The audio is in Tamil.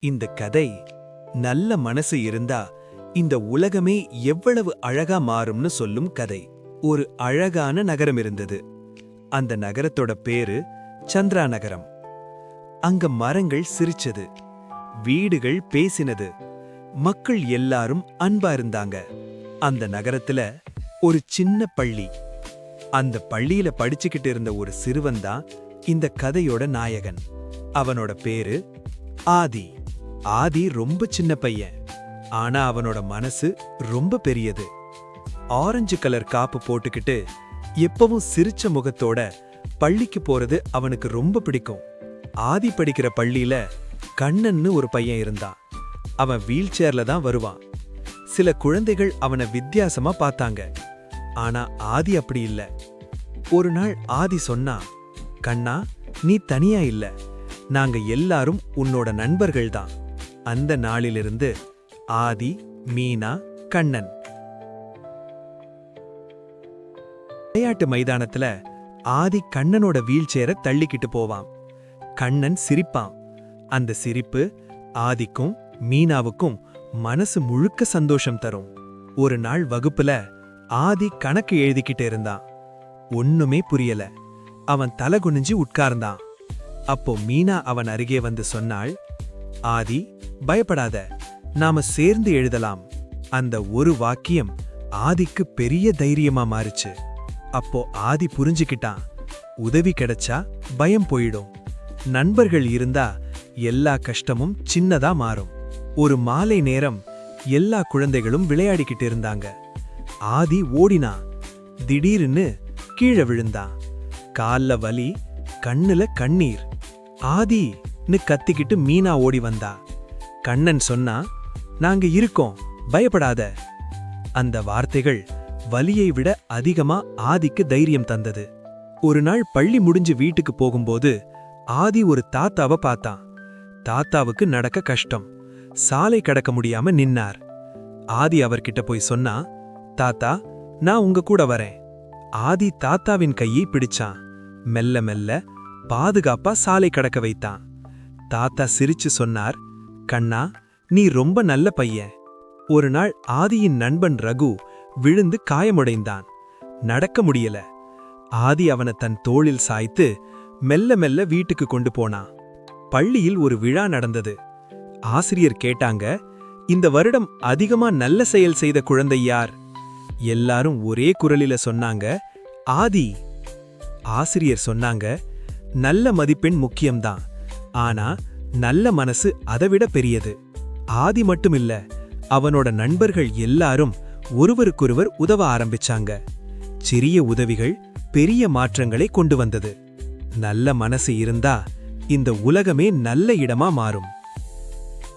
இந்த கதை நல்ல மனசு இருந்தா இந்த உலகமே எவ்வளவு அழகா மாறும்னு சொல்லும் கதை. ஒரு அழகான நகரம் இருந்தது. அந்த நகரத்தோட பேரு சந்திரா நகரம். அங்க மரங்கள் சிரிச்சது, வீடுகள் பேசினது, மக்கள் எல்லாரும் அன்பா இருந்தாங்க. அந்த நகரத்துல ஒரு சின்ன பள்ளி. அந்த பள்ளியில படிச்சுக்கிட்டு இருந்த ஒரு சிறுவன் தான் இந்த கதையோட நாயகன். அவனோட பேரு ஆதி. ஆதி ரொம்ப சின்ன பையன், ஆனா அவனோட மனசு ரொம்ப பெரியது. ஆரஞ்சு கலர் காப்பு போட்டுக்கிட்டு எப்பவும் சிரிச்ச முகத்தோட பள்ளிக்கு போறது அவனுக்கு ரொம்ப பிடிக்கும். ஆதி படிக்கிற பள்ளியில கண்ணன்னு ஒரு பையன் இருந்தான். அவன் வீல் சேர்ல தான் வருவான். சில குழந்தைகள் அவனை வித்தியாசமா பார்த்தாங்க, ஆனா ஆதி அப்படி இல்ல. ஒரு நாள் ஆதி சொன்னா, கண்ணா, நீ தனியா இல்ல, நாங்க எல்லாரும் உன்னோட நண்பர்கள் தான். அந்த நாளிலிருந்து ஆதி, மீனா, கண்ணன். விளையாட்டு மைதானத்துல ஆதி கண்ணனோட வீல் சேரை தள்ளிக்கிட்டு போவான். கண்ணன் சிரிப்பான். அந்த சிரிப்பு ஆதிக்கும் மீனாவுக்கும் மனசு முழுக்க சந்தோஷம் தரும். ஒரு நாள் வகுப்புல ஆதி கணக்கு எழுதிக்கிட்டு இருந்தான். ஒண்ணுமே புரியல. அவன் தலை குனிஞ்சு உட்கார்ந்தான். அப்போ மீனா அவன் அருகே வந்து சொன்னாள், ஆதி, பயப்படாத, நாம சேர்ந்து எழுதலாம். அந்த ஒரு வாக்கியம் ஆதிக்கு பெரிய தைரியமா மாறுச்சு. அப்போ ஆதி புரிஞ்சுக்கிட்டான், உதவி கிடைச்சா பயம் போயிடும். நண்பர்கள் இருந்தா எல்லா கஷ்டமும் சின்னதா மாறும். ஒரு மாலை நேரம் எல்லா குழந்தைகளும் விளையாடிக்கிட்டு இருந்தாங்க. ஆதி ஓடினா. திடீர்னு கீழே விழுந்தான். கால்ல வலி, கண்ணுல கண்ணீர். ஆதின்னு கத்திக்கிட்டு மீனா ஓடி வந்தா. கண்ணன் சொன்னா, நாங்க இருக்கோம், பயப்படாத. அந்த வார்த்தைகள் வலியை விட அதிகமா ஆதிக்கு தைரியம் தந்தது. ஒரு நாள் பள்ளி முடிஞ்சு வீட்டுக்கு போகும்போது ஆதி ஒரு தாத்தாவை பார்த்தான். தாத்தாவுக்கு நடக்க கஷ்டம். சாலை கடக்க முடியாம நின்னார். ஆதி அவர்கிட்ட போய் சொன்னா, தாத்தா, நான் உங்க கூட வரேன். ஆதி தாத்தாவின் கையை பிடிச்சான். மெல்ல மெல்ல பாதுகாப்பா சாலை கடக்க வைத்தான். தாத்தா சிரிச்சு சொன்னார், கண்ணா, நீ ரொம்ப நல்ல பையன். ஒரு நாள் ஆதியின் நண்பன் ரகு விழுந்து காயமுடைந்தான். நடக்க முடியல. ஆதி அவனை தன் தோளில் சாய்த்து மெல்ல மெல்ல வீட்டுக்கு கொண்டு போனான். பள்ளியில் ஒரு விழா நடந்தது. ஆசிரியர் கேட்டாங்க, இந்த வருடம் அதிகமா நல்ல செயல் செய்த குழந்தை யார்? எல்லாரும் ஒரே குரலில சொன்னாங்க, ஆதி. ஆசிரியர் சொன்னாங்க, நல்ல மதிப்பெண் முக்கியம்தான், ஆனா நல்ல மனசு அதைவிட பெரியது. ஆதி மட்டுமில்ல, அவனோட நண்பர்கள் எல்லாரும் ஒருவருக்கொருவர் உதவ ஆரம்பிச்சாங்க. சிறிய உதவிகள் பெரிய மாற்றங்களை கொண்டு வந்தது. நல்ல மனசு இருந்தா இந்த உலகமே நல்ல இடமா மாறும்.